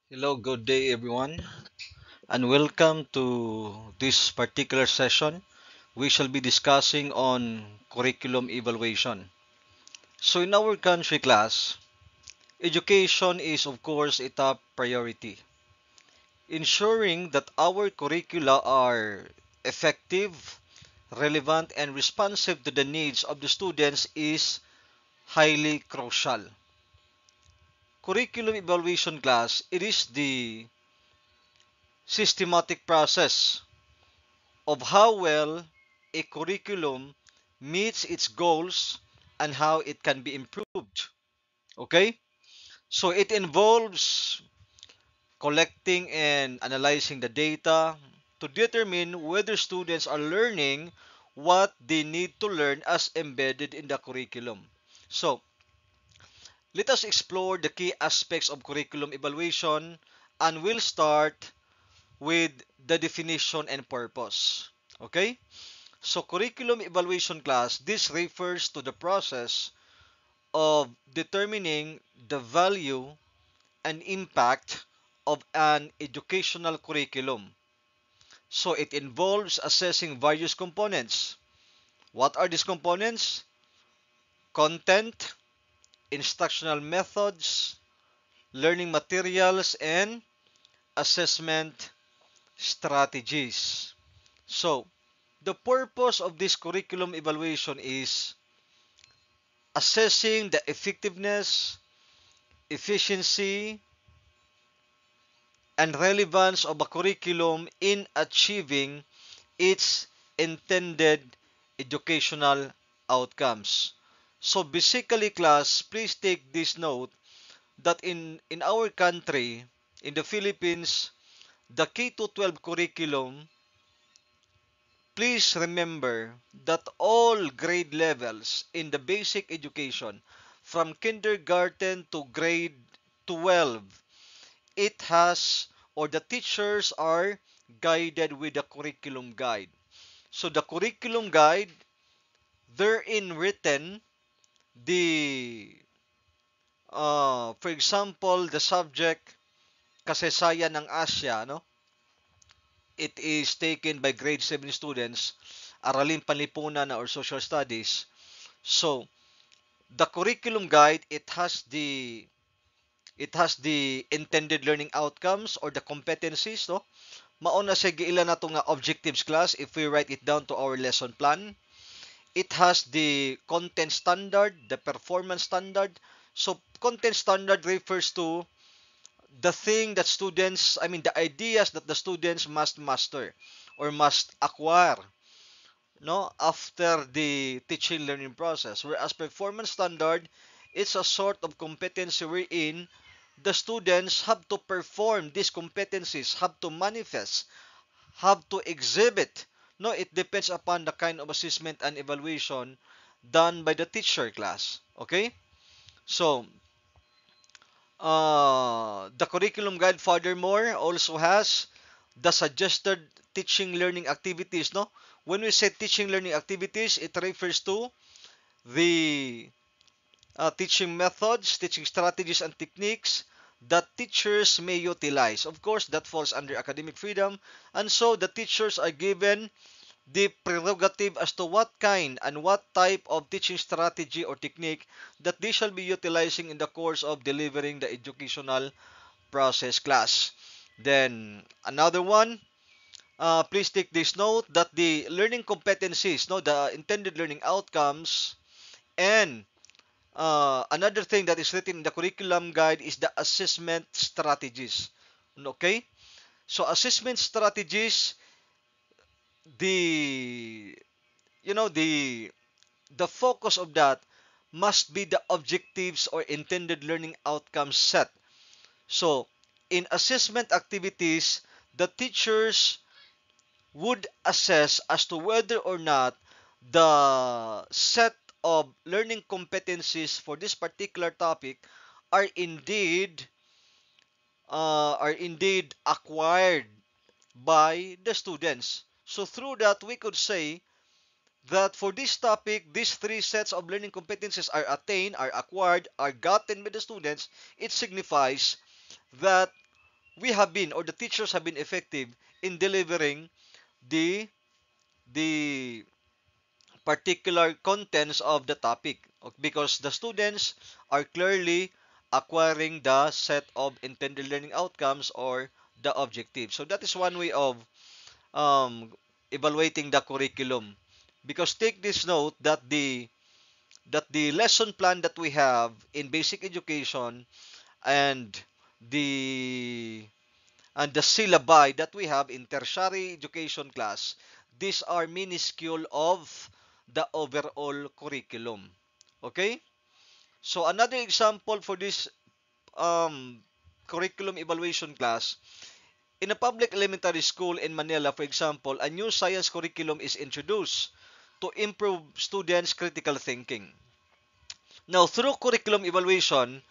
Hello, good day everyone, and welcome to this particular session. We shall be discussing on curriculum evaluation. So in our country class, education is of course a top priority. Ensuring that our curricula are effective, relevant, and responsive to the needs of the students is highly crucial. Curriculum evaluation class, it is the systematic process of how well a curriculum meets its goals and how it can be improved. Okay? So it involves collecting and analyzing the data to determine whether students are learning what they need to learn as embedded in the curriculum. So, let us explore the key aspects of curriculum evaluation and we'll start with the definition and purpose. Okay? So curriculum evaluation class, this refers to the process of determining the value and impact of an educational curriculum. So it involves assessing various components. What are these components? Content, instructional methods, learning materials, and assessment strategies. So, the purpose of this curriculum evaluation is assessing the effectiveness, efficiency, and relevance of a curriculum in achieving its intended educational outcomes. So basically class, please take this note that in our country, in the Philippines, the K to 12 curriculum, please remember that all grade levels in the basic education from kindergarten to grade 12, it has, or the teachers are guided with the curriculum guide. So the curriculum guide, therein written the for example, the subject kasaysayan ng Asya, no? It is taken by grade 7 students, Araling Panlipunan or Social Studies. So, the curriculum guide, it has the intended learning outcomes or the competencies, no? Mauna sa giila na to nga objectives class if we write it down to our lesson plan. It has the content standard, the performance standard. So content standard refers to the thing that students, I mean the ideas that the students must master or must acquire, no, after the teaching learning process. Whereas performance standard, it's a sort of competency wherein the students have to perform these competencies, have to manifest, have to exhibit. No, it depends upon the kind of assessment and evaluation done by the teacher class. Okay? So, the curriculum guide furthermore also has the suggested teaching learning activities. No, when we say teaching learning activities, it refers to the teaching methods, teaching strategies, and techniques that teachers may utilize. Of course, that falls under academic freedom, and so the teachers are given the prerogative as to what kind and what type of teaching strategy or technique that they shall be utilizing in the course of delivering the educational process class. Then another one, please take this note that the learning competencies, no, the intended learning outcomes, and another thing that is written in the curriculum guide is the assessment strategies. Okay, so assessment strategies, the the focus of that must be the objectives or intended learning outcomes set. So, in assessment activities, the teachers would assess as to whether or not the set of learning competencies for this particular topic are indeed acquired by the students. So through that, we could say that for this topic, these three sets of learning competencies are attained, are acquired, are gotten by the students. It signifies that we have been, or the teachers have been effective in delivering the the particular contents of the topic, because the students are clearly acquiring the set of intended learning outcomes or the objectives. So that is one way of um, evaluating the curriculum. Because take this note that the lesson plan that we have in basic education and the the syllabi that we have in tertiary education class, these are minuscule of the overall curriculum. Okay? So another example for this curriculum evaluation class, in a public elementary school in Manila, for example, a new science curriculum is introduced to improve students' critical thinking. Now, through curriculum evaluation,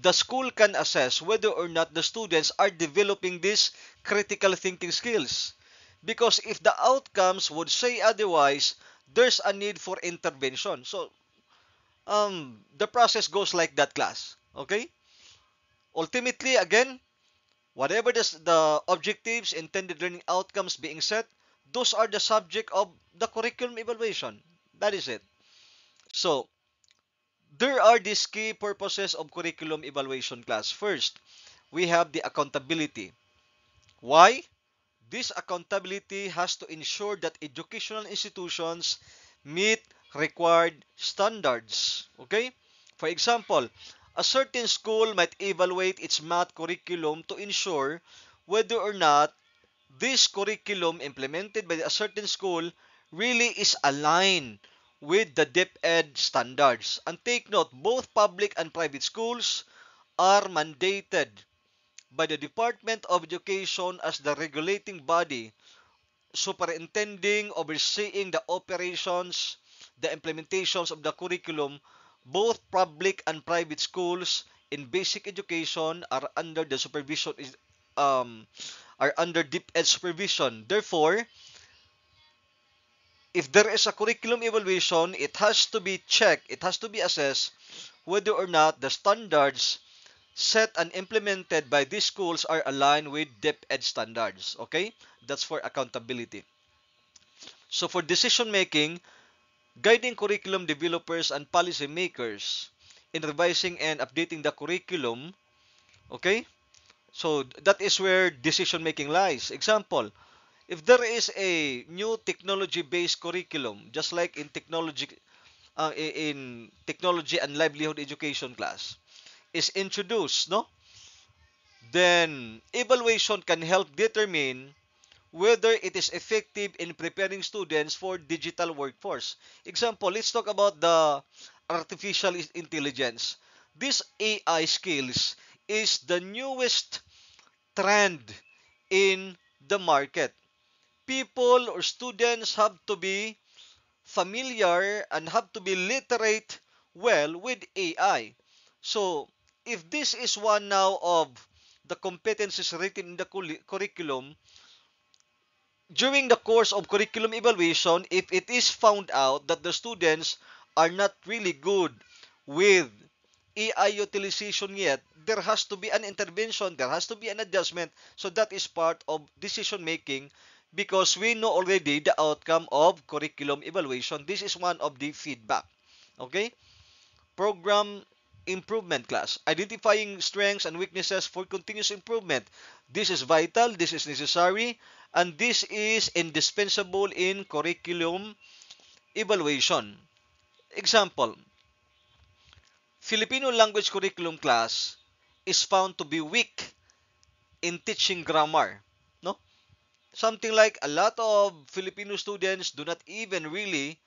the school can assess whether or not the students are developing these critical thinking skills. Because if the outcomes would say otherwise, there's a need for intervention. So, the process goes like that, class. Okay? Ultimately, again, whatever the objectives, intended learning outcomes being set, those are the subject of the curriculum evaluation. That is it. So, there are these key purposes of curriculum evaluation, class. First, we have the accountability. Why? This accountability has to ensure that educational institutions meet required standards. Okay? For example, a certain school might evaluate its math curriculum to ensure whether or not this curriculum implemented by a certain school really is aligned with the DepEd standards. And take note, both public and private schools are mandated by the Department of Education as the regulating body, superintending, overseeing the operations, the implementations of the curriculum. Both public and private schools in basic education are under the supervision um, are under DepEd supervision. Therefore, if there is a curriculum evaluation, it has to be checked, it has to be assessed whether or not the standards set and implemented by these schools are aligned with DepEd standards. Okay? That's for accountability. So for decision making, guiding curriculum developers and policy makers in revising and updating the curriculum, okay? So that is where decision making lies. Example, if there is a new technology-based curriculum, just like in technology and livelihood education class, is introduced, no? Then evaluation can help determine whether it is effective in preparing students for digital workforce. Example, let's talk about the artificial intelligence. This AI skills is the newest trend in the market. People or students have to be familiar and have to be literate well with AI. So, if this is one now of the competencies written in the curriculum, during the course of curriculum evaluation, if it is found out that the students are not really good with AI utilization yet, there has to be an intervention, there has to be an adjustment. So that is part of decision making because we know already the outcome of curriculum evaluation. This is one of the feedback. Okay? Program improvement, class. Identifying strengths and weaknesses for continuous improvement. This is vital, this is necessary, and this is indispensable in curriculum evaluation. Example, Filipino language curriculum class is found to be weak in teaching grammar. No? Something like a lot of Filipino students do not even really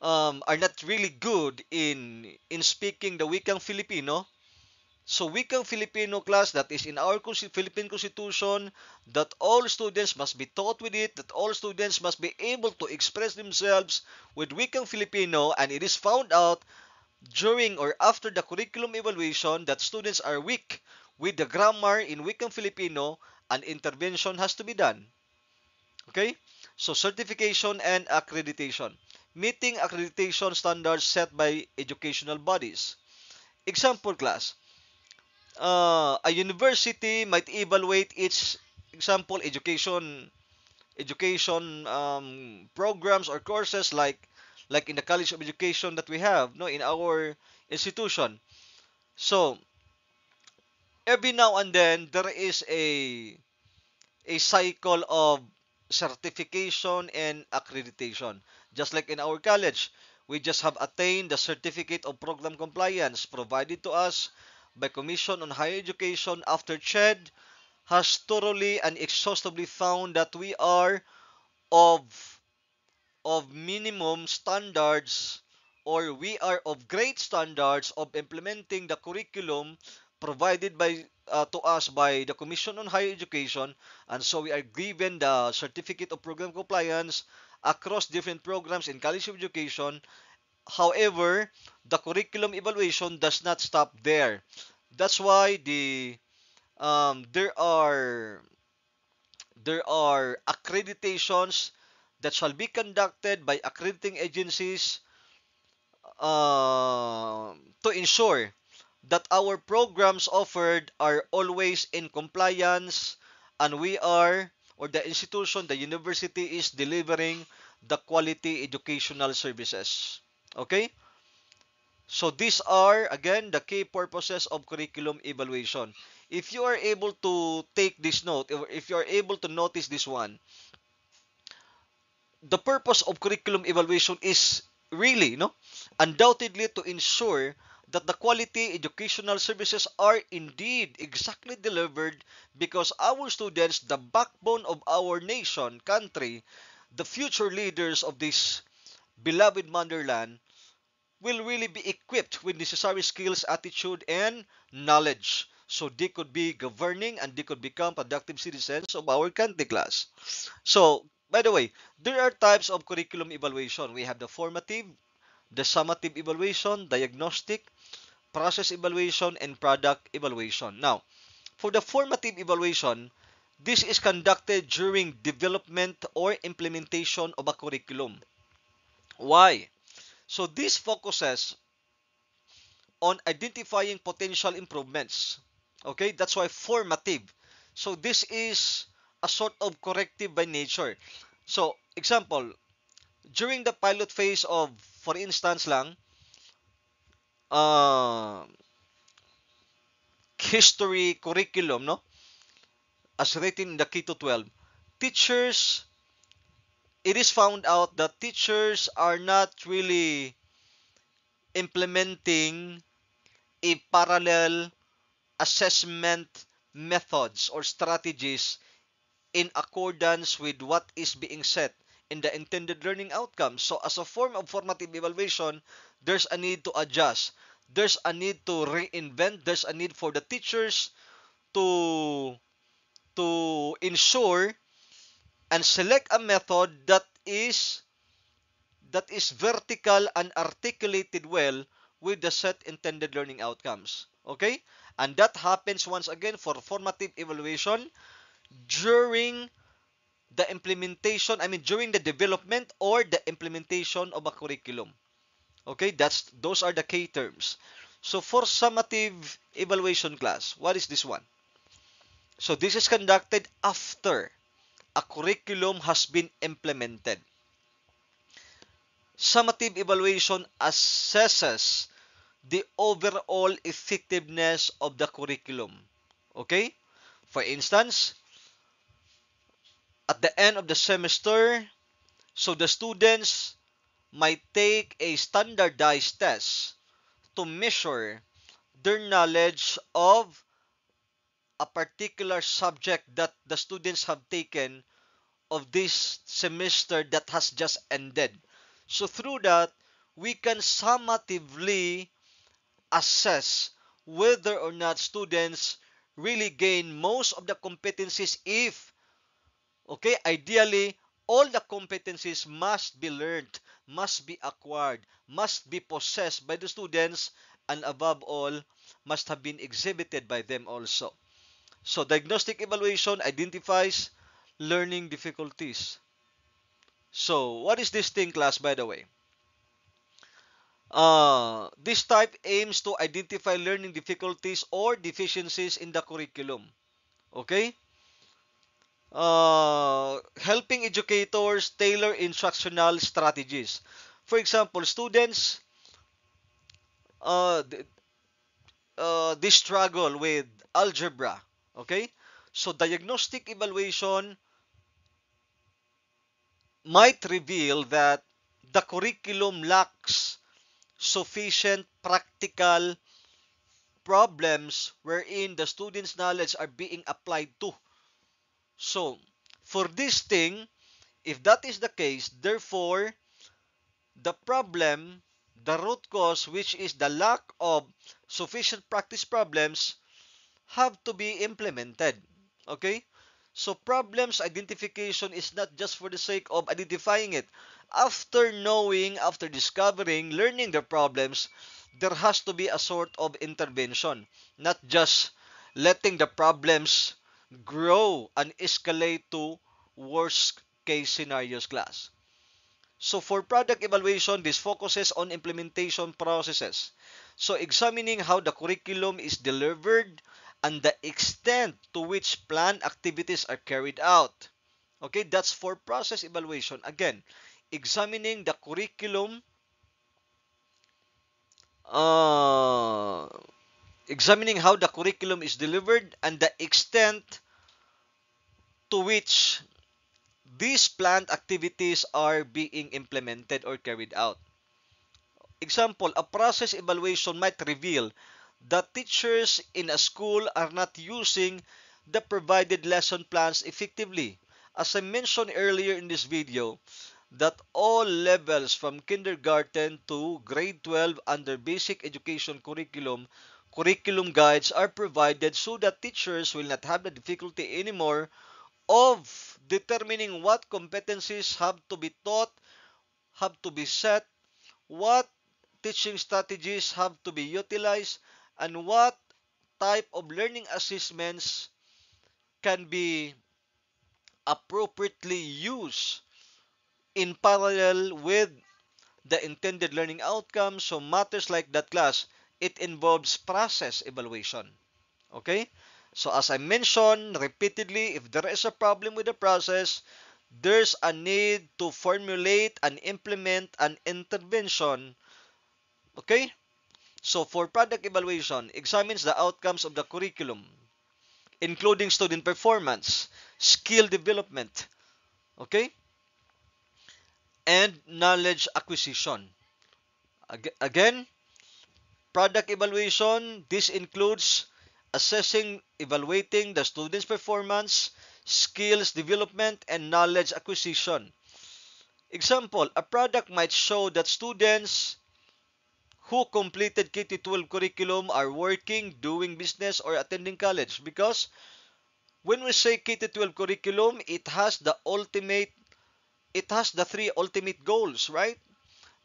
are not really good in speaking the wikang Filipino. So wikang Filipino class that is in our Philippine Constitution, that all students must be taught with it, that all students must be able to express themselves with wikang Filipino, and it is found out during or after the curriculum evaluation that students are weak with the grammar in wikang Filipino, an intervention has to be done. Okay? So certification and accreditation. Meeting accreditation standards set by educational bodies. Example, class. A university might evaluate its example education programs or courses like in the college of education that we have no in our institution. So every now and then there is a cycle of certification and accreditation. Just like in our college, we just have attained the certificate of program compliance provided to us by Commission on Higher Education after CHED has thoroughly and exhaustively found that we are of minimum standards, or we are of great standards of implementing the curriculum provided to us by the Commission on Higher Education, and so we are given the certificate of program compliance across different programs in college of education. However, the curriculum evaluation does not stop there. That's why there are accreditations that shall be conducted by accrediting agencies to ensure that our programs offered are always in compliance, and we are, or the institution, the university is delivering the quality educational services. Okay? So these are, again, the key purposes of curriculum evaluation. If you are able to take this note, or if you are able to notice this one, the purpose of curriculum evaluation is really, no, undoubtedly to ensure that the quality educational services are indeed exactly delivered, because our students, the backbone of our nation, country, the future leaders of this beloved motherland, will really be equipped with necessary skills, attitude, and knowledge. So they could be governing and they could become productive citizens of our country class. So, by the way, there are types of curriculum evaluation. We have the formative, the summative evaluation, diagnostic, process evaluation, and product evaluation. Now, for the formative evaluation, this is conducted during development or implementation of a curriculum. Why? So this focuses on identifying potential improvements. Okay, that's why formative. So this is a sort of corrective by nature. So, example, during the pilot phase of, for instance lang, uh, history curriculum, no? As written in the K to 12, teachers, it is found out that teachers are not really implementing a parallel assessment methods or strategies in accordance with what is being set in the intended learning outcomes. So as a form of formative evaluation, there's a need to adjust. There's a need to reinvent. There's a need for the teachers to ensure and select a method that is vertical and articulated well with the set intended learning outcomes. Okay? And that happens once again for formative evaluation during the implementation, I mean during the development or the implementation of a curriculum. Okay, those are the key terms. So for summative evaluation class, what is this one? So this is conducted after a curriculum has been implemented. Summative evaluation assesses the overall effectiveness of the curriculum. Okay? For instance, at the end of the semester, so the students might take a standardized test to measure their knowledge of a particular subject that the students have taken of this semester that has just ended. So through that, we can summatively assess whether or not students really gain most of the competencies. If, okay, ideally, all the competencies must be learned, must be acquired, must be possessed by the students, and above all, must have been exhibited by them also. So, diagnostic evaluation identifies learning difficulties. So, what is this thing, class, by the way? This type aims to identify learning difficulties or deficiencies in the curriculum. Okay? Helping educators tailor instructional strategies. For example, students uh, th- they struggle with algebra. Okay? So diagnostic evaluation might reveal that the curriculum lacks sufficient practical problems wherein the students' knowledge are being applied to. So, for this thing, if that is the case, therefore, the problem, the root cause, which is the lack of sufficient practice problems, have to be implemented. Okay? So problems identification is not just for the sake of identifying it. After knowing, after discovering, learning the problems, there has to be a sort of intervention, not just letting the problems grow and escalate to worst case scenarios class. So for product evaluation, this focuses on implementation processes. So examining how the curriculum is delivered and the extent to which planned activities are carried out. Okay, that's for process evaluation. Again, examining the curriculum, uh, examining how the curriculum is delivered and the extent to which these planned activities are being implemented or carried out. Example, a process evaluation might reveal that teachers in a school are not using the provided lesson plans effectively. As I mentioned earlier in this video, that all levels from kindergarten to grade 12 under basic education curriculum guides are provided so that teachers will not have the difficulty anymore of determining what competencies have to be taught, have to be set, what teaching strategies have to be utilized, and what type of learning assessments can be appropriately used in parallel with the intended learning outcomes. So matters like that class, it involves process evaluation. Okay? So as I mentioned repeatedly, if there is a problem with the process, there's a need to formulate and implement an intervention. Okay? So for product evaluation, examines the outcomes of the curriculum, including student performance, skill development, okay, and knowledge acquisition. Again, product evaluation, this includes assessing, evaluating the student's performance, skills development, and knowledge acquisition. Example, a product might show that students who completed K-12 curriculum are working, doing business, or attending college. Because when we say K-12 curriculum, it has the three ultimate goals, right?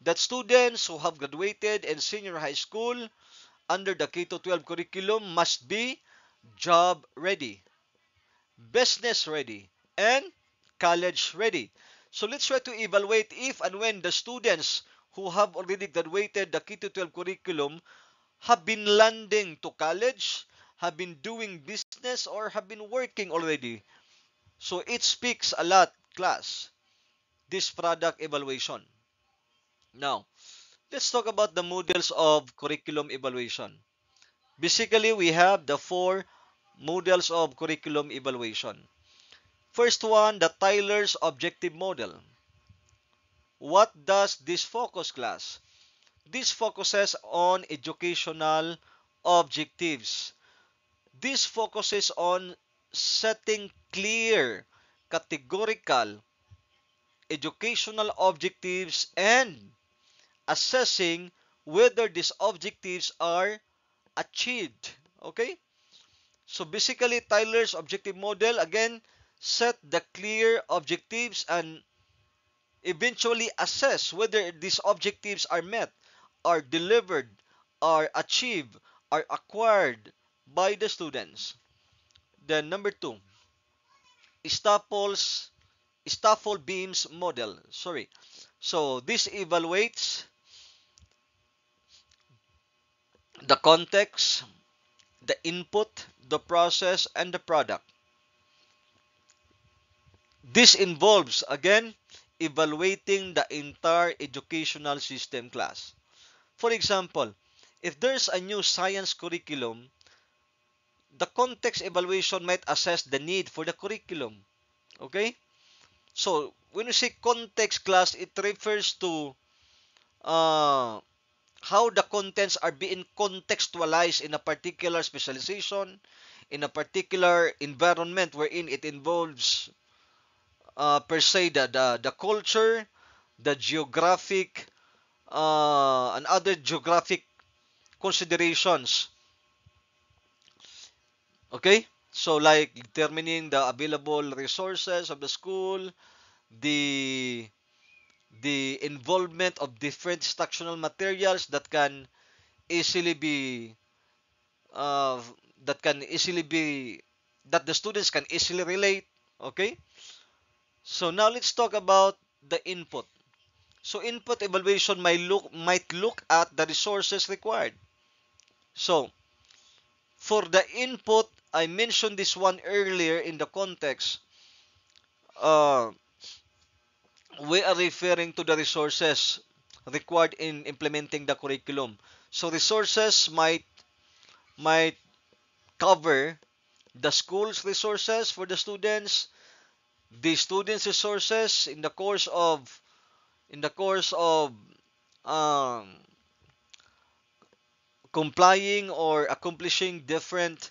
That students who have graduated in senior high school under the K-12 curriculum must be job ready, business ready, and college ready. So let's try to evaluate if and when the students who have already graduated the K-12 curriculum have been landing to college, have been doing business, or have been working already. So it speaks a lot, class, this product evaluation. Now, let's talk about the models of curriculum evaluation. Basically, we have the four models of curriculum evaluation. First one, the Tyler's objective model. What does this focus, class? This focuses on educational objectives. This focuses on setting clear, categorical educational objectives and assessing whether these objectives are achieved. Okay? So basically, Tyler's objective model, again, set the clear objectives and eventually assess whether these objectives are met, are delivered, are achieved, are acquired by the students. Then number two, Stoffels Stoffel Beam's model. Sorry. So this evaluates the context, the input, the process, and the product. This involves, again, evaluating the entire educational system class. For example, if there's a new science curriculum, the context evaluation might assess the need for the curriculum. Okay? So, when you say context class, it refers to uh, how the contents are being contextualized in a particular specialization, in a particular environment wherein it involves per se the culture, the geographic, and other geographic considerations. Okay? So like determining the available resources of the school, the involvement of different instructional materials easily be uh, that can easily be that the students can easily relate. Okay? So now let's talk about the input. So input evaluation might look at the resources required. So for the input, I mentioned this one earlier in the context. Uh, we are referring to the resources required in implementing the curriculum. So resources might cover the school's resources for the students' resources in the course of um, complying or accomplishing different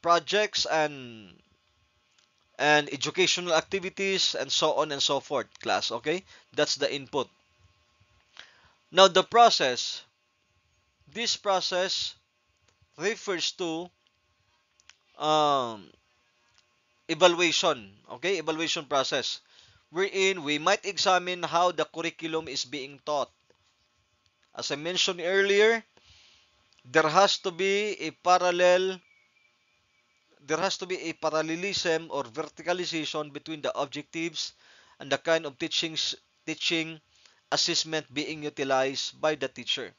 projects and educational activities and so on and so forth, class. Okay, that's the input. Now the process. This process refers to um, evaluation. Okay, evaluation process, wherein we might examine how the curriculum is being taught. As I mentioned earlier, there has to be a parallel there has to be a parallelism or verticalization between the objectives and the kind of teaching assessment being utilized by the teacher.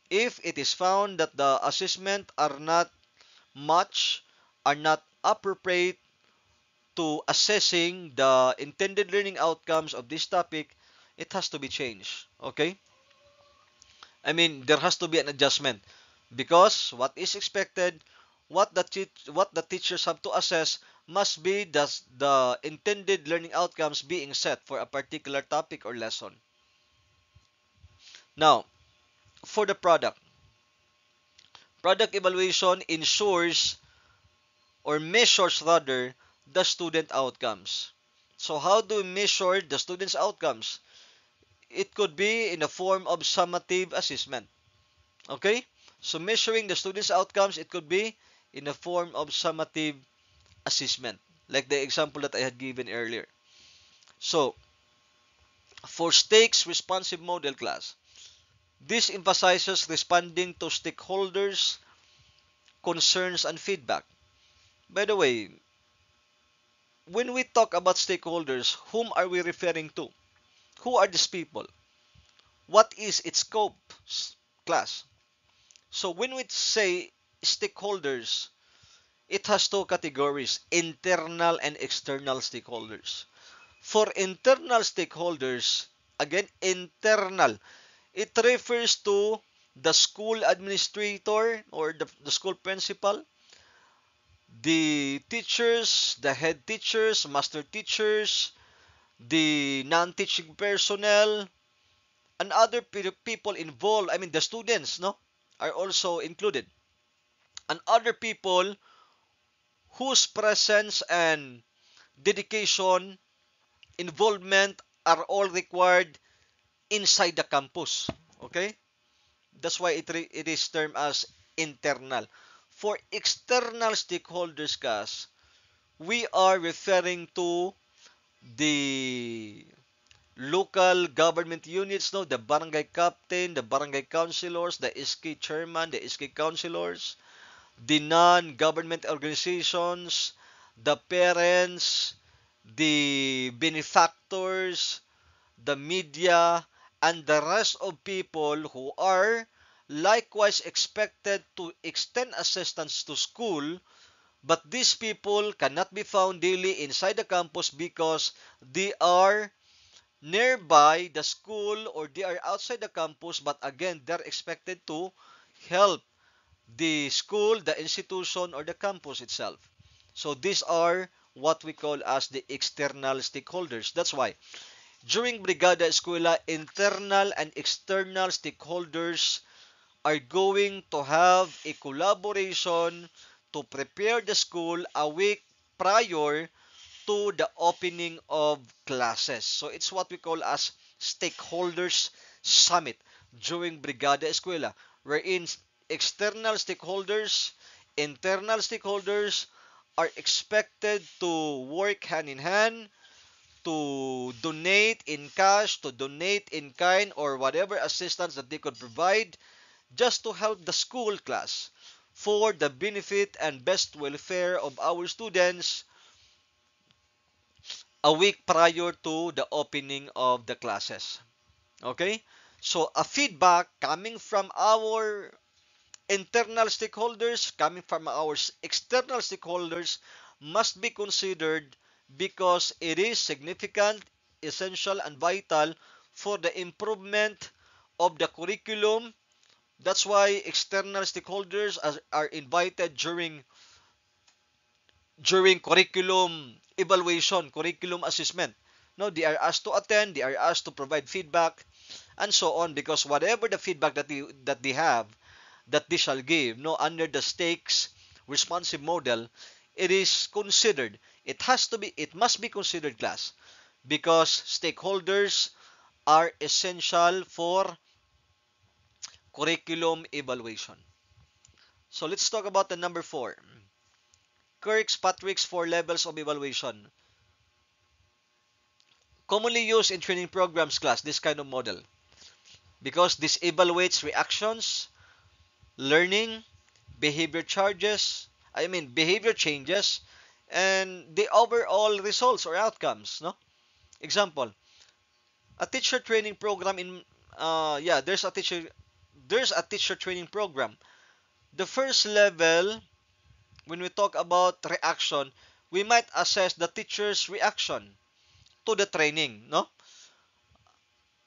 If it is found that the assessment are not appropriate to assessing the intended learning outcomes of this topic, it has to be changed. Okay? I mean, there has to be an adjustment because what is expected, what the teachers have to assess must be the intended learning outcomes being set for a particular topic or lesson. Now, for the product evaluation ensures or measures rather the student outcomes. So how do we measure the students' outcomes? It could be in the form of summative assessment. Okay? So measuring the students' outcomes, it could be in the form of summative assessment, like the example that I had given earlier. So, for stakes responsive model class, this emphasizes responding to stakeholders' concerns and feedback. By the way, when we talk about stakeholders, whom are we referring to? Who are these people? What is its scope, class? So when we say stakeholders, it has two categories, internal and external stakeholders. For internal stakeholders, again, internal, it refers to the school administrator or the school principal, the teachers, the head teachers, master teachers, the non-teaching personnel, and other people involved. I mean, the students, no, are also included, and other people whose presence and dedication, involvement are all required inside the campus. Okay? That's why it is termed as internal. For external stakeholders, guys, we are referring to the local government units, no, the barangay captain, the barangay councilors, the SK chairman, the SK councilors, the non-government organizations, the parents, the benefactors, the media, and the rest of people who are likewise expected to extend assistance to school, but these people cannot be found daily inside the campus because they are nearby the school or they are outside the campus, but again, they're expected to help the school, the institution, or the campus itself. So these are what we call as the external stakeholders. That's why during Brigada Eskwela, internal and external stakeholders are going to have a collaboration to prepare the school a week prior to the opening of classes. So it's what we call as stakeholders summit during Brigada Eskwela, wherein external stakeholders, internal stakeholders are expected to work hand in hand to donate in cash, to donate in kind, or whatever assistance that they could provide just to help the school class for the benefit and best welfare of our students a week prior to the opening of the classes. Okay? So, a feedback coming from our internal stakeholders, coming from our external stakeholders, must be considered because it is significant, essential, and vital for the improvement of the curriculum. That's why external stakeholders are invited during curriculum evaluation, curriculum assessment. No, they are asked to attend, they are asked to provide feedback, and so on. Because whatever the feedback that they have, that they shall give, no, under the stakes responsive model, it is considered. It must be considered class because stakeholders are essential for curriculum evaluation. So let's talk about the number 4. Kirkpatrick's 4 levels of evaluation. Commonly used in training programs class, this kind of model. Because this evaluates reactions, learning, behavior changes, and the overall results or outcomes. No? Example, a teacher training program there's a teacher training program. The first level, when we talk about reaction, we might assess the teacher's reaction to the training, no?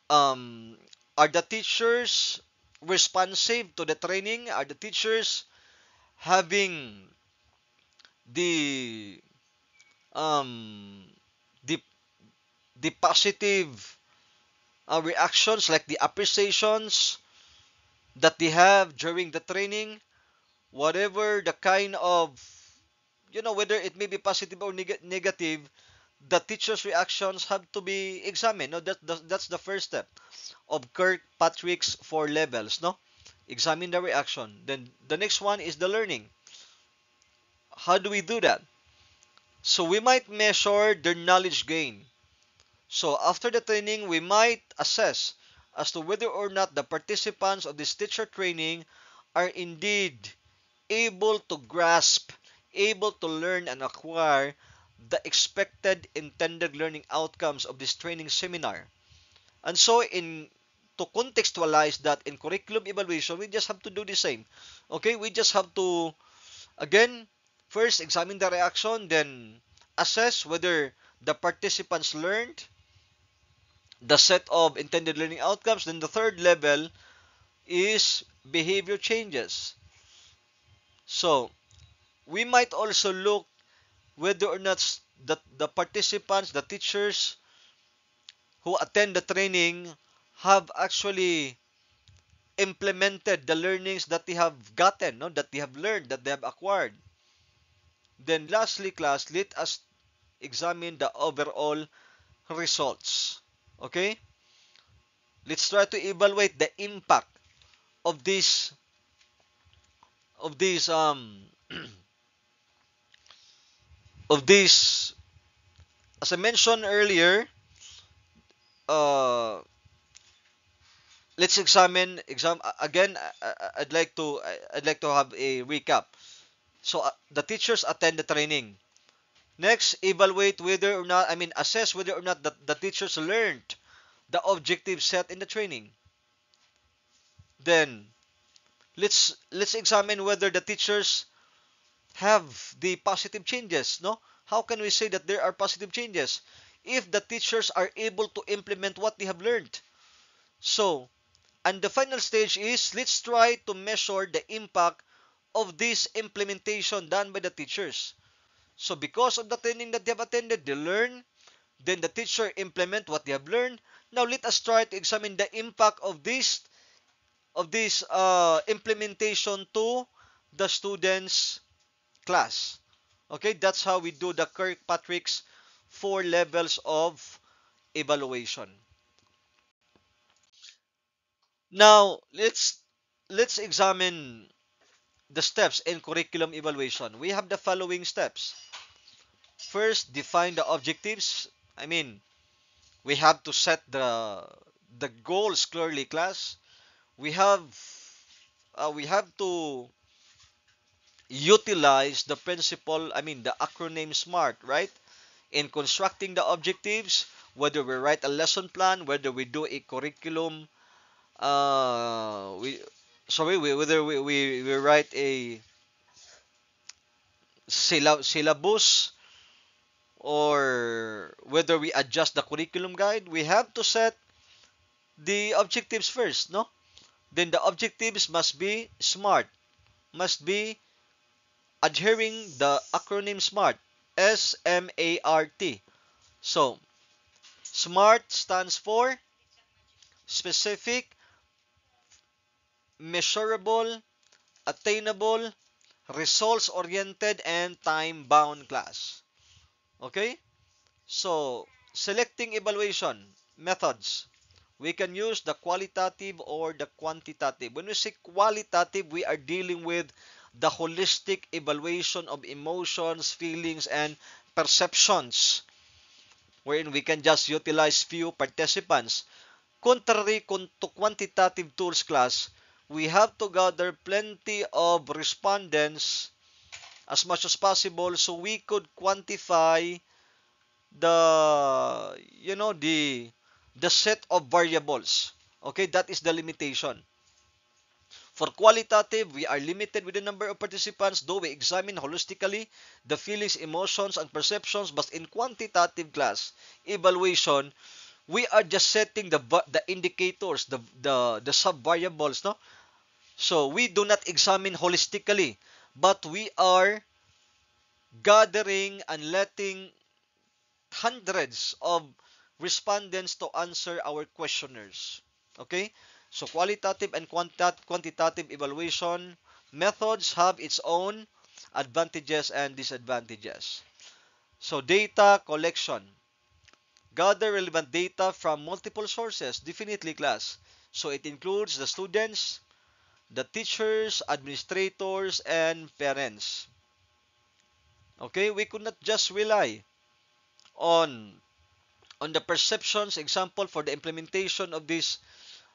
Um, are the teachers responsive to the training? Are the teachers having the um the the positive reactions, like the appreciations that they have during the training, whatever the kind of, whether it may be positive or negative, the teacher's reactions have to be examined. No, that's the first step of Kirkpatrick's 4 levels. No, examine the reaction. Then the next one is the learning. How do we do that? So we might measure their knowledge gain. So after the training, we might assess as to whether or not the participants of this teacher training are indeed able to grasp, able to learn and acquire the expected intended learning outcomes of this training seminar. And so to contextualize that in curriculum evaluation, we just have to do the same. Okay, we just have to, again, first examine the reaction, then assess whether the participants learned the set of intended learning outcomes. Then the third level is behavior changes. So we might also look whether or not the participants, the teachers who attend the training have actually implemented the learnings that they have gotten, no, that they have learned, that they have acquired. Then lastly, class, let us examine the overall results. Okay? Let's try to evaluate the impact of these of these, as I mentioned earlier. uh let's exam again. I'd like to have a recap. So the teachers attend the training. Next, evaluate whether or not, assess whether or not the teachers learned the objective set in the training. Then Let's examine whether the teachers have the positive changes, no? How can we say that there are positive changes if the teachers are able to implement what they have learned? So, and the final stage is let's try to measure the impact of this implementation done by the teachers. So because of the training that they have attended, they learn, then the teacher implement what they have learned. Now let us try to examine the impact of this implementation to the students' class. Okay, that's how we do the Kirkpatrick's 4 levels of evaluation. Now let's examine the steps in curriculum evaluation. We have the following steps. First, define the objectives. I mean, we have to set the goals clearly, class. We have we have to utilize the principle, I mean the acronym SMART, right? In constructing the objectives, whether we write a lesson plan, whether we do a curriculum, we sorry, whether we write a syllabus, or whether we adjust the curriculum guide, we have to set the objectives first, no? Then the objectives must be SMART, must be adhering the acronym SMART, SMART. So, SMART stands for specific, measurable, attainable, results-oriented, and time-bound class. Okay? So, selecting evaluation methods. We can use the qualitative or the quantitative. When we say qualitative, we are dealing with the holistic evaluation of emotions, feelings, and perceptions, wherein we can just utilize few participants. Contrary to quantitative tools, class, we have to gather plenty of respondents as much as possible so we could quantify the set of variables. Okay, that is the limitation. For qualitative, we are limited with the number of participants, though we examine holistically the feelings, emotions, and perceptions. But in quantitative class evaluation, we are just setting the indicators, the sub variables, no? So we do not examine holistically, but we are gathering and letting hundreds of respondents to answer our questionnaires. Okay? So qualitative and quantitative evaluation methods have its own advantages and disadvantages. So data collection. Gather relevant data from multiple sources, definitely, class. So it includes the students, the teachers, administrators, and parents. Okay? We could not just rely on the perceptions. Example, for the implementation of this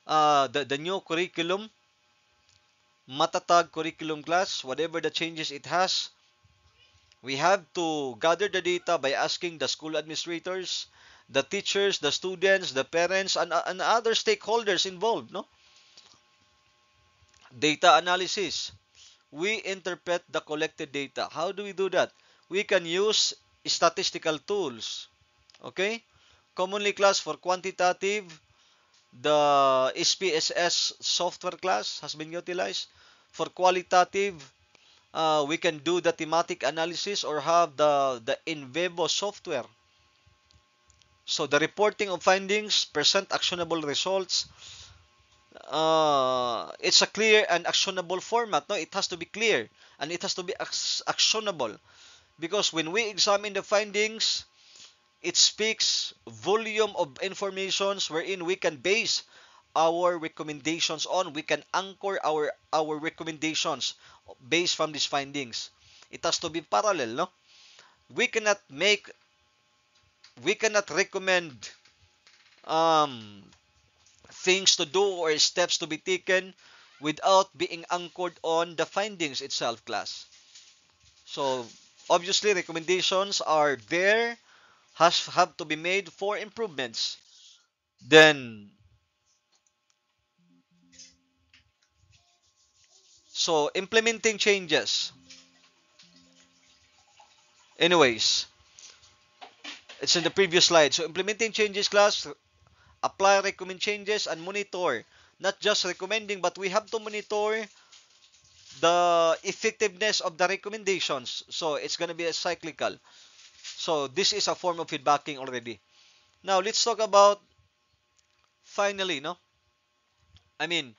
the new curriculum, Matatag curriculum class, whatever the changes it has, we have to gather the data by asking the school administrators, the teachers, the students, the parents, and other stakeholders involved, no? Data analysis. We interpret the collected data. How do we do that? We can use statistical tools. Okay? Commonly, class, for quantitative, the SPSS software class has been utilized. For qualitative, we can do the thematic analysis or have the InVivo software. So the reporting of findings, present actionable results. It's a clear and actionable format. No, it has to be clear and it has to be actionable, because when we examine the findings, it speaks volume of informations wherein we can base our recommendations on. We can anchor our recommendations based from these findings. It has to be parallel, no? We cannot make we cannot recommend um, things to do or steps to be taken without being anchored on the findings itself, class. So obviously recommendations are there, have to be made for improvements. Then So, implementing changes. Anyways, it's in the previous slide. So, implementing changes class, apply, recommend changes, and monitor. Not just recommending, but we have to monitor the effectiveness of the recommendations. So, it's going to be a cyclical. So, this is a form of feedbacking already. Now, let's talk about finally, no? I mean,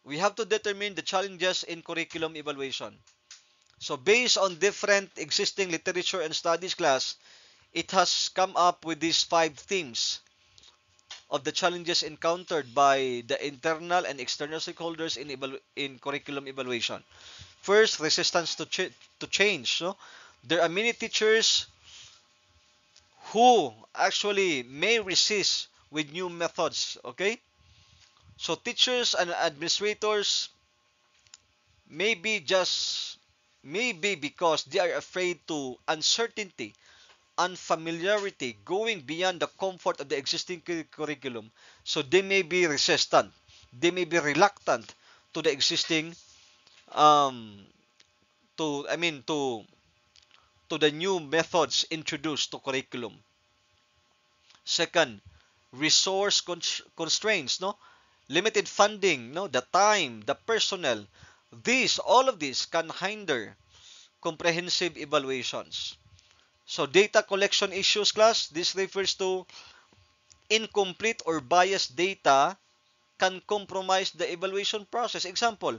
we have to determine the challenges in curriculum evaluation. So, based on different existing literature and studies class, it has come up with these 5 themes of the challenges encountered by the internal and external stakeholders in curriculum evaluation. First, resistance to change. No? There are many teachers who actually may resist with new methods. Okay, so teachers and administrators maybe just maybe because they are afraid to uncertainty, unfamiliarity, going beyond the comfort of the existing curriculum. So they may be resistant. They may be reluctant to the existing um to I mean to the new methods introduced to curriculum. Second, resource constraints, no? Limited funding, no? The time, the personnel. All of these can hinder comprehensive evaluations. So data collection issues class, this refers to incomplete or biased data can compromise the evaluation process. Example,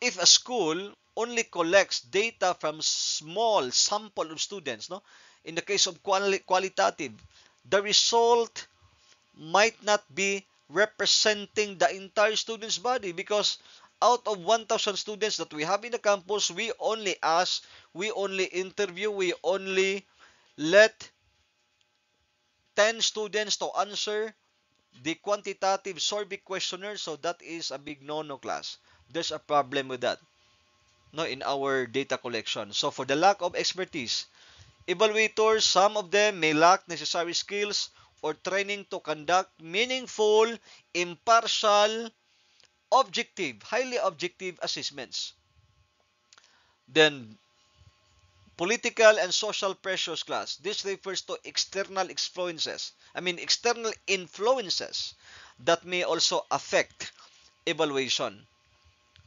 if a school only collects data from small sample of students, no, in the case of qualitative, the result might not be representing the entire student's body because out of 1,000 students that we have in the campus, we only ask, we only interview, we only let 10 students to answer the quantitative survey questionnaire. So that is a big no-no class. There's a problem with that, no, in our data collection. So for the lack of expertise, evaluators, some of them may lack necessary skills or training to conduct meaningful, impartial, objective, highly objective assessments. Then political and social pressures class. This refers to external influences. External influences that may also affect evaluation.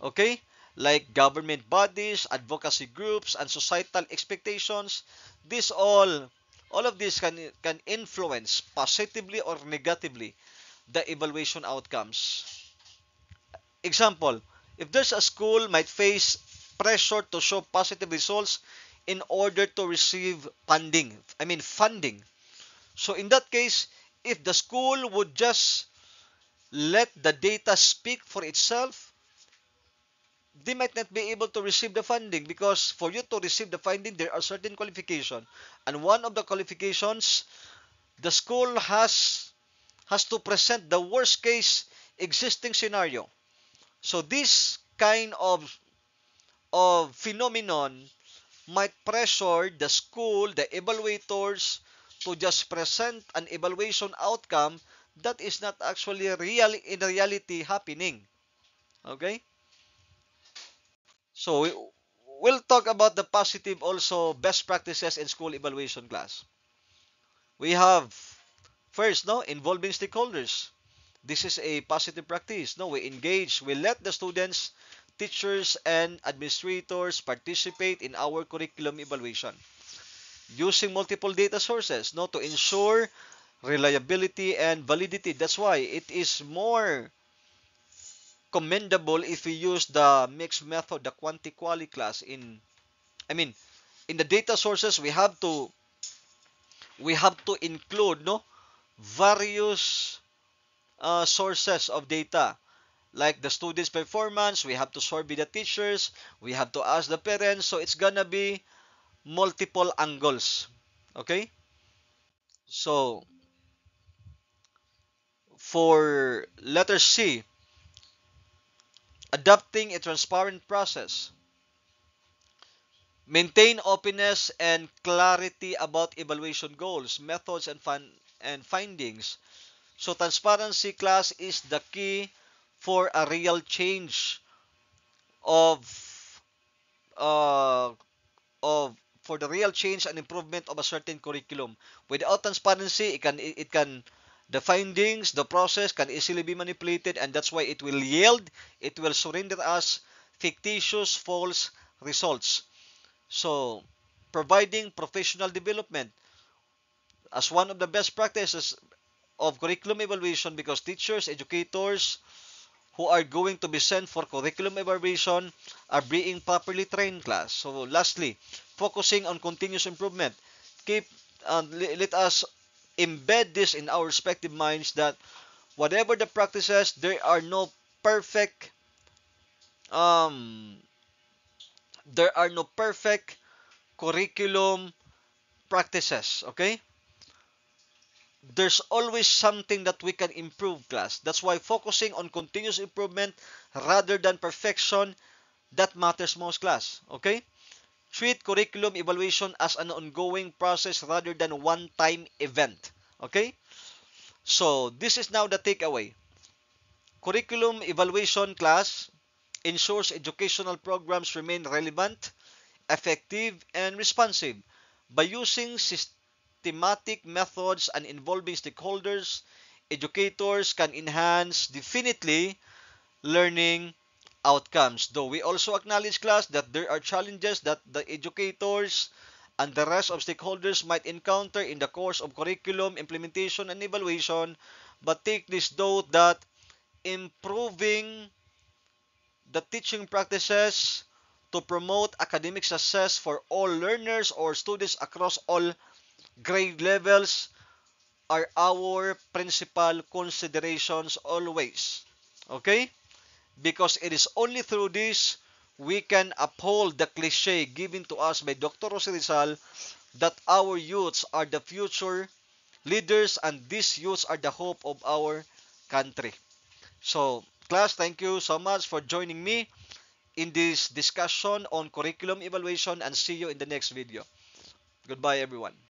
Okay? Like government bodies, advocacy groups, and societal expectations. This all of this can influence positively or negatively the evaluation outcomes. Example, if there's a school might face pressure to show positive results in order to receive funding. So in that case, if the school would just let the data speak for itself, they might not be able to receive the funding because for you to receive the funding, there are certain qualifications. And one of the qualifications, the school has to present the worst case existing scenario. So this kind of phenomenon might pressure the school, the evaluators, to just present an evaluation outcome that is not actually in reality happening. Okay? So we'll talk about the positive also best practices in school evaluation class. We have first, no, involving stakeholders. This is a positive practice. No, we engage, we let the students, teachers, and administrators participate in our curriculum evaluation. Using multiple data sources, no, to ensure reliability and validity. That's why it is more commendable if we use the mixed method, the quanti-quali class I mean, in the data sources we have to include, no, various sources of data like the students' performance. We have to survey the teachers. We have to ask the parents. So it's gonna be multiple angles. Okay. So for letter C, adopting a transparent process. Maintain openness and clarity about evaluation goals, methods, and findings. So transparency class is the key for a real change of uh, of for the real change and improvement of a certain curriculum. Without transparency, it can the findings, the process can easily be manipulated, and that's why it will surrender us fictitious false results. So, providing professional development as one of the best practices of curriculum evaluation, because teachers, educators who are going to be sent for curriculum evaluation are being properly trained class. So lastly, focusing on continuous improvement. Keep let us embed this in our respective minds that whatever the practices, perfect um there are no perfect curriculum practices, okay? There's always something that we can improve, class. That's why focusing on continuous improvement rather than perfection, that matters most, class. Okay? Treat curriculum evaluation as an ongoing process rather than one-time event. Okay? So, this is now the takeaway. Curriculum evaluation, class, ensures educational programs remain relevant, effective, and responsive. By using systematic methods and involving stakeholders, educators can enhance definitely learning outcomes. Though we also acknowledge, class, that there are challenges that the educators and the rest of stakeholders might encounter in the course of curriculum implementation and evaluation, but take this note that improving the teaching practices to promote academic success for all learners or students across all grade levels are our principal considerations always. Okay? Because it is only through this we can uphold the cliche given to us by Dr. Jose Rizal that our youths are the future leaders and these youths are the hope of our country. So, class, thank you so much for joining me in this discussion on curriculum evaluation and see you in the next video. Goodbye, everyone.